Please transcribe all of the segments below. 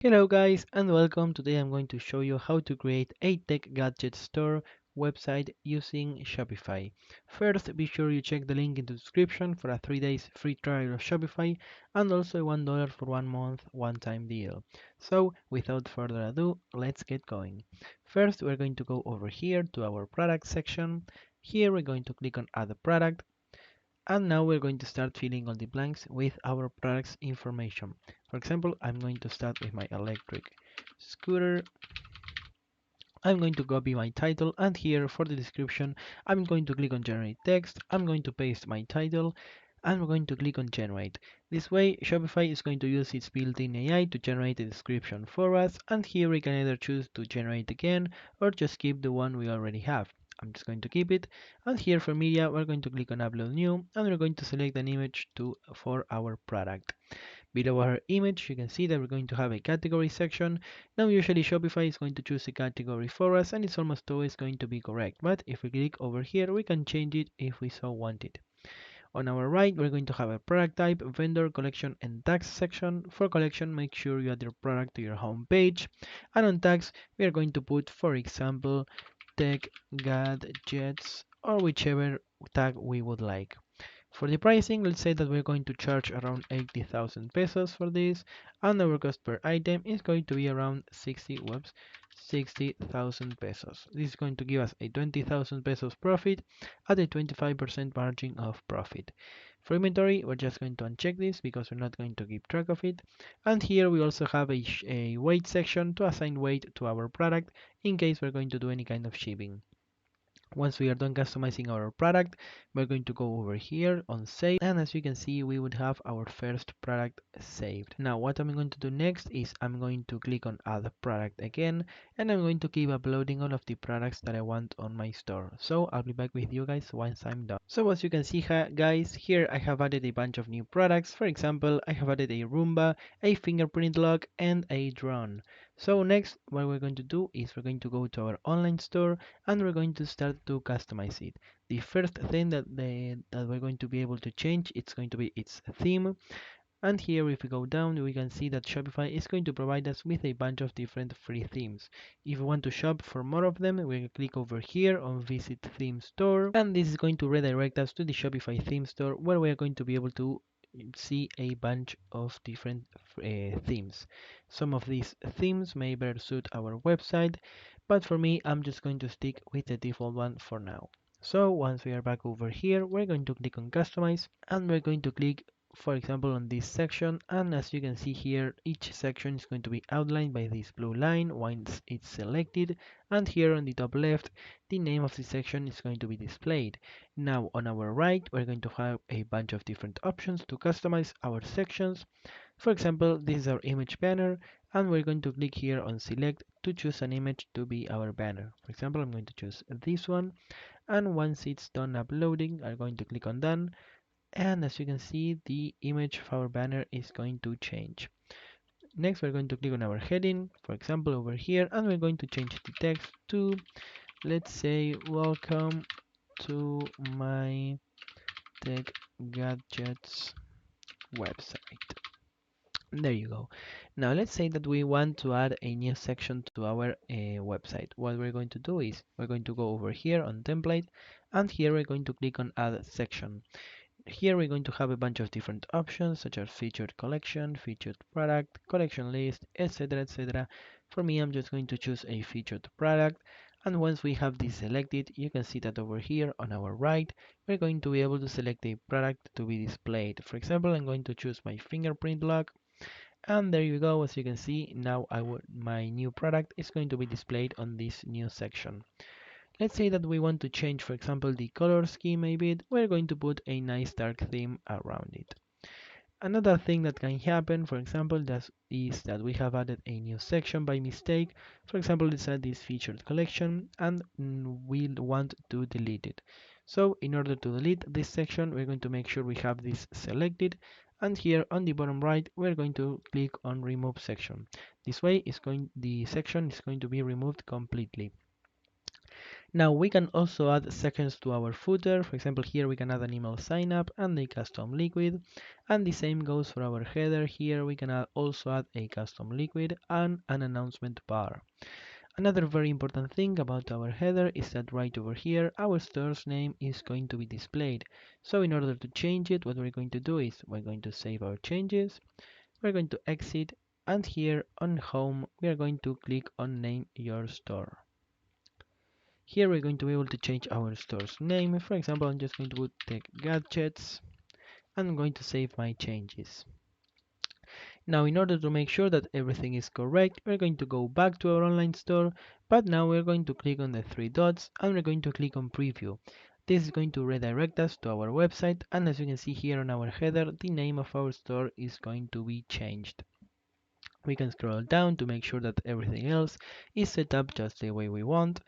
Hello guys and welcome. Today I'm going to show you how to create a tech gadget store website using Shopify. First, be sure you check the link in the description for a 3 days free trial of Shopify and also $1 for 1 month one-time deal. So without further ado, let's get going. First, we're going to go over here to our product section. Here we're going to click on add a product. And now we're going to start filling all the blanks with our product's information. For example, I'm going to start with my electric scooter. I'm going to copy my title, and here for the description, I'm going to click on generate text. I'm going to paste my title and we're going to click on generate. This way, Shopify is going to use its built-in AI to generate a description for us, and here we can either choose to generate again or just keep the one we already have. I'm just going to keep it, and here for media, we're going to click on upload new, and we're going to select an image for our product. Below our image, you can see that we're going to have a category section. Now, usually Shopify is going to choose a category for us, and it's almost always going to be correct. But if we click over here, we can change it if we so want it. On our right, we're going to have a product type, vendor, collection, and tags section. For collection, make sure you add your product to your home page. And on tags, we are going to put, for example, tech gadgets or whichever tag we would like. For the pricing, let's say that we're going to charge around 80,000 pesos for this, and our cost per item is going to be around 60,000 pesos. This is going to give us a 20,000 pesos profit at a 25% margin of profit. For inventory, we're just going to uncheck this because we're not going to keep track of it. And here we also have a weight section to assign weight to our product in case we're going to do any kind of shipping. Once we are done customizing our product, we're going to go over here on save, and as you can see, we would have our first product saved. Now what I'm going to do next is I'm going to click on add product again, and I'm going to keep uploading all of the products that I want on my store. So I'll be back with you guys once I'm done. So as you can see guys, here I have added a bunch of new products. For example, I have added a Roomba, a fingerprint lock, and a drone. So next, what we're going to do is we're going to go to our online store and we're going to start to customize it. The first thing that we're going to be able to change, it's going to be its theme. And here, if we go down, we can see that Shopify is going to provide us with a bunch of different free themes. If we want to shop for more of them, we can click over here on Visit Theme Store, and this is going to redirect us to the Shopify theme store where we are going to be able to see a bunch of different themes. Some of these themes may better suit our website, but for me, I'm just going to stick with the default one for now. So once we are back over here, we're going to click on Customize, and we're going to click, for example, on this section, and as you can see here, each section is going to be outlined by this blue line once it's selected, and here on the top left, the name of the section is going to be displayed. Now on our right, we're going to have a bunch of different options to customize our sections. For example, this is our image banner, and we're going to click here on select to choose an image to be our banner. For example, I'm going to choose this one, and once it's done uploading, I'm going to click on done, and as you can see, the image of our banner is going to change. Next, we're going to click on our heading, for example, over here, and we're going to change the text to, let's say, welcome to my tech gadgets website. There you go. Now let's say that we want to add a new section to our website. What we're going to do is we're going to go over here on template, and here we're going to click on add section. Here we're going to have a bunch of different options such as featured collection, featured product, collection list, etc, etc. For me, I'm just going to choose a featured product, and once we have this selected, you can see that over here on our right, we're going to be able to select a product to be displayed. For example, I'm going to choose my fingerprint lock, and there you go. As you can see, now my new product is going to be displayed on this new section. Let's say that we want to change, for example, the color scheme a bit. We're going to put a nice dark theme around it. Another thing that can happen, for example, is that we have added a new section by mistake. For example, let's add this featured collection, and we want to delete it. So in order to delete this section, we're going to make sure we have this selected, and here on the bottom right, we're going to click on remove section. This way, the section is going to be removed completely. Now we can also add sections to our footer. For example, here we can add an email sign up and a custom liquid. And the same goes for our header. Here we can also add a custom liquid and an announcement bar. Another very important thing about our header is that right over here, our store's name is going to be displayed. So in order to change it, what we're going to do is we're going to save our changes. We're going to exit. And here on home, we are going to click on name your store. Here we're going to be able to change our store's name. For example, I'm just going to put tech gadgets and I'm going to save my changes. Now, in order to make sure that everything is correct, we're going to go back to our online store, but now we're going to click on the three dots and we're going to click on preview. This is going to redirect us to our website, and as you can see here on our header, the name of our store is going to be changed. We can scroll down to make sure that everything else is set up just the way we want.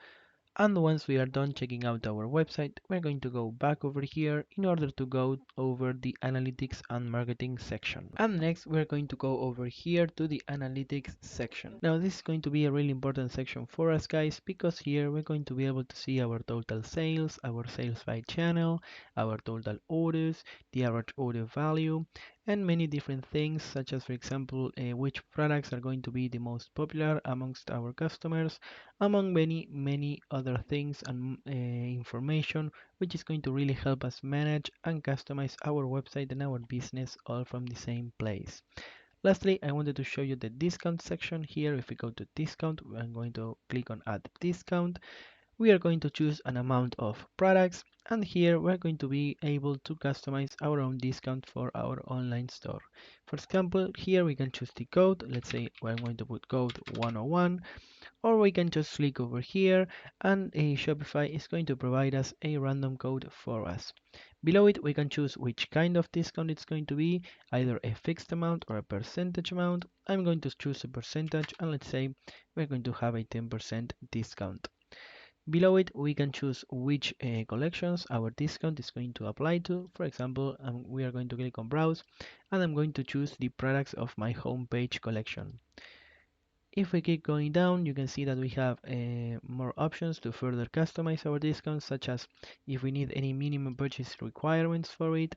And once we are done checking out our website, we're going to go back over here in order to go over the analytics and marketing section. And next, we're going to go over here to the analytics section. Now, this is going to be a really important section for us, guys, because here we're going to be able to see our total sales, our sales by channel, our total orders, the average order value, and many different things, such as, for example, which products are going to be the most popular amongst our customers, among many other things and information, which is going to really help us manage and customize our website and our business all from the same place. Lastly, I wanted to show you the discount section here. If we go to discount, I'm going to click on add discount. We are going to choose an amount of products, and here we're going to be able to customize our own discount for our online store. For example, here we can choose the code. Let's say I'm going to put code 101, or we can just click over here and a Shopify is going to provide us a random code for us. Below it, we can choose which kind of discount it's going to be, either a fixed amount or a percentage amount. I'm going to choose a percentage, and let's say we're going to have a 10% discount. Below it, we can choose which collections our discount is going to apply to. For example, we are going to click on browse, and I'm going to choose the products of my homepage collection. If we keep going down, you can see that we have more options to further customize our discounts, such as if we need any minimum purchase requirements for it,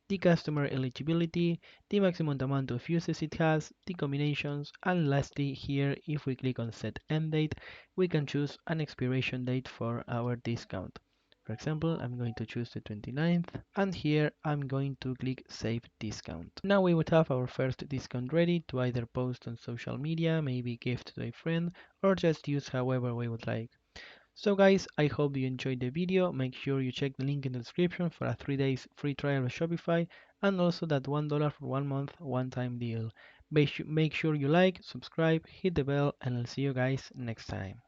the customer eligibility, the maximum amount of uses it has, the combinations, and lastly here, if we click on set end date, we can choose an expiration date for our discount. For example, I'm going to choose the 29th, and here I'm going to click Save Discount. Now we would have our first discount ready to either post on social media, maybe gift to a friend, or just use however we would like. So guys, I hope you enjoyed the video. Make sure you check the link in the description for a 3 days free trial of Shopify, and also that $1 for 1 month one-time deal. Make sure you like, subscribe, hit the bell, and I'll see you guys next time.